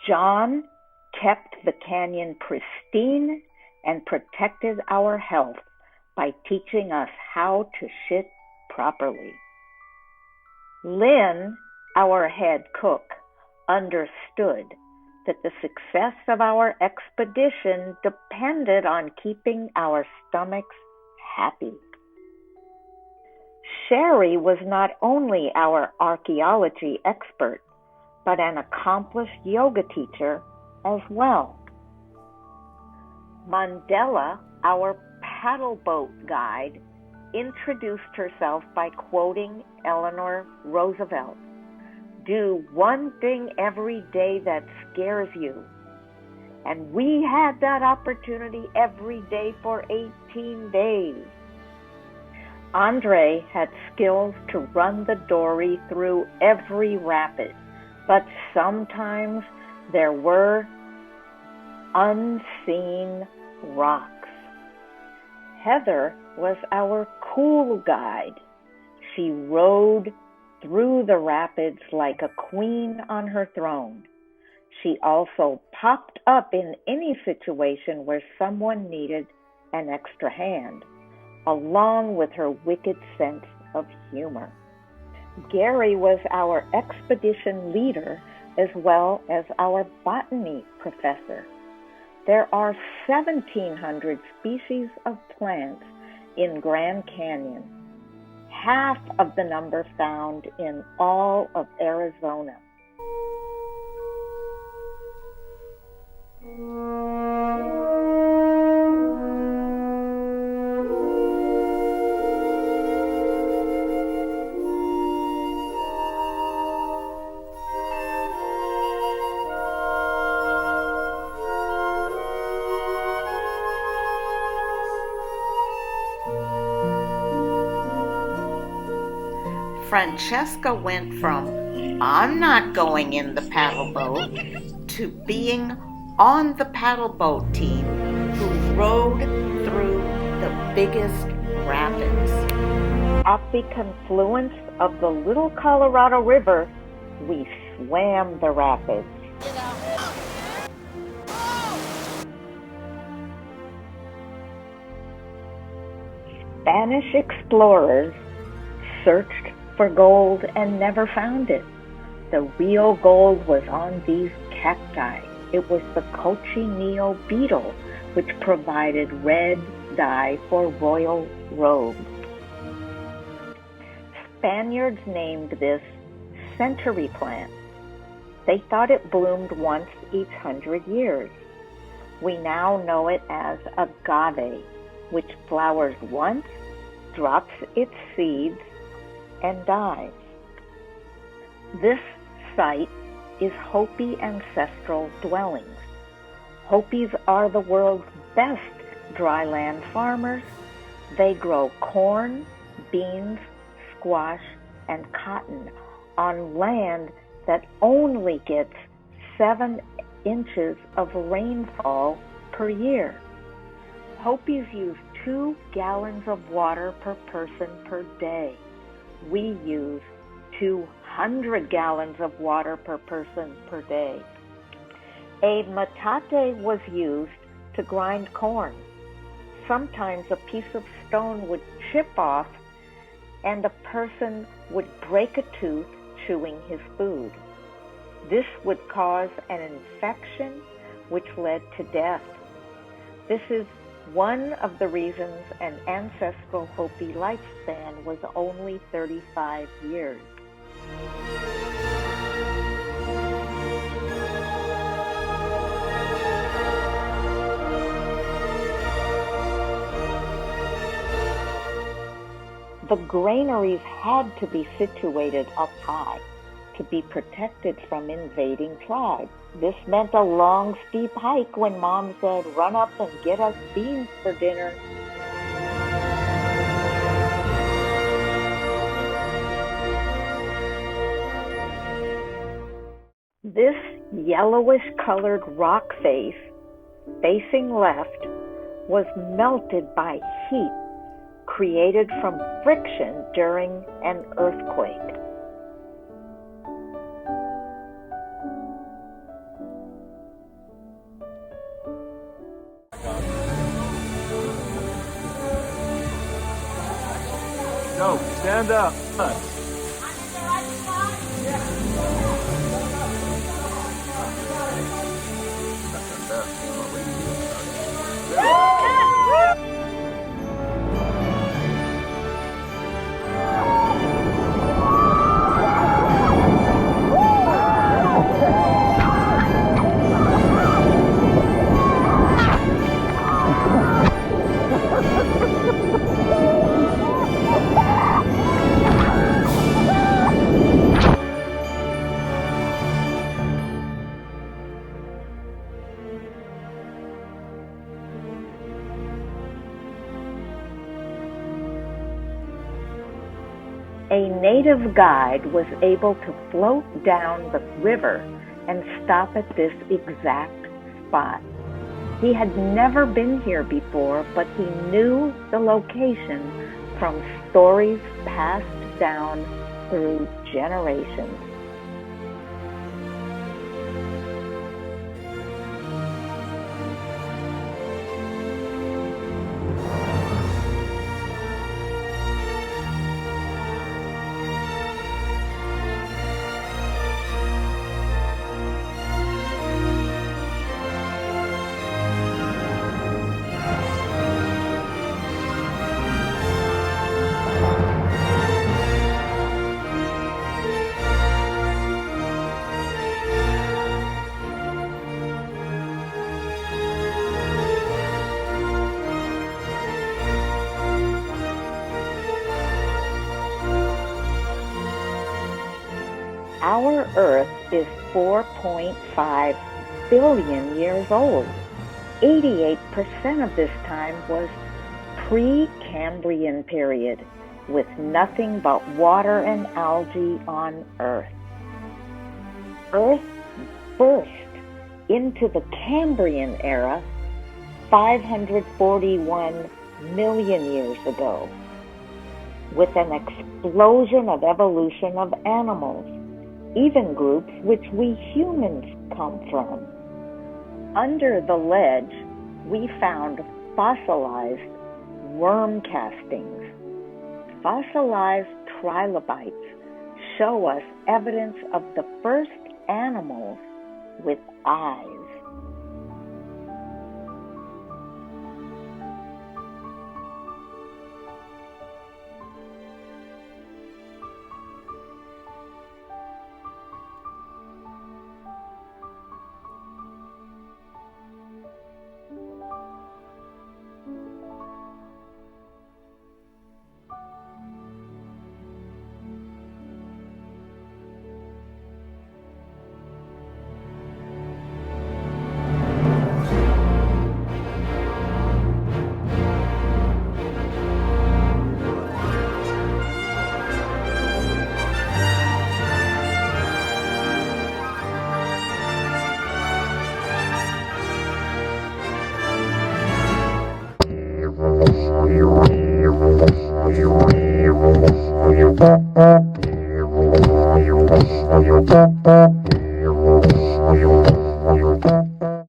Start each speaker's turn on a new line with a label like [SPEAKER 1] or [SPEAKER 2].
[SPEAKER 1] John kept the canyon pristine and protected our health by teaching us how to shit properly. Lynn, our head cook, understood that the success of our expedition depended on keeping our stomachs happy. Sherry was not only our archaeology expert, but an accomplished yoga teacher as well. Mandela, our paddle boat guide, introduced herself by quoting Eleanor Roosevelt. Do one thing every day that scares you. And we had that opportunity every day for 18 days. Andre had skills to run the dory through every rapid, but sometimes there were unseen rocks. Heather was our cool guide. She rode through the rapids like a queen on her throne. She also popped up in any situation where someone needed an extra hand, along with her wicked sense of humor. Gary was our expedition leader as well as our botany professor. There are 1,700 species of plants in Grand Canyon, half of the number found in all of Arizona. Francesca went from, I'm not going in the paddle boat, to being on the paddle boat team who rode through the biggest rapids. At the confluence of the Little Colorado River, we swam the rapids. Spanish explorers searched for gold and never found it. The real gold was on these cacti. It was the cochineal beetle which provided red dye for royal robes. Spaniards named this century plant. They thought it bloomed once each 100 years. We now know it as agave, which flowers once, drops its seeds, and dies. This site is Hopi ancestral dwellings. Hopis are the world's best dryland farmers. They grow corn, beans, squash, and cotton on land that only gets 7 inches of rainfall per year. Hopis use 2 gallons of water per person per day. We use 200 gallons of water per person per day. A metate was used to grind corn. Sometimes a piece of stone would chip off and a person would break a tooth chewing his food. This would cause an infection which led to death. This is one of the reasons an ancestral Hopi lifespan was only 35 years. The granaries had to be situated up high to be protected from invading tribes. This meant a long, steep hike when Mom said, "Run up and get us beans for dinner." This yellowish-colored rock face, facing left, was melted by heat created from friction during an earthquake.
[SPEAKER 2] Stand up.
[SPEAKER 1] A native guide was able to float down the river and stop at this exact spot. He had never been here before, but he knew the location from stories passed down through generations. Our Earth is 4.5 billion years old. 88% of this time was pre-Cambrian period, with nothing but water and algae on Earth. Earth burst into the Cambrian era 541 million years ago, with an explosion of evolution of animals, even groups which we humans come from. Under the ledge, we found fossilized worm castings. Fossilized trilobites show us evidence of the first animals with eyes.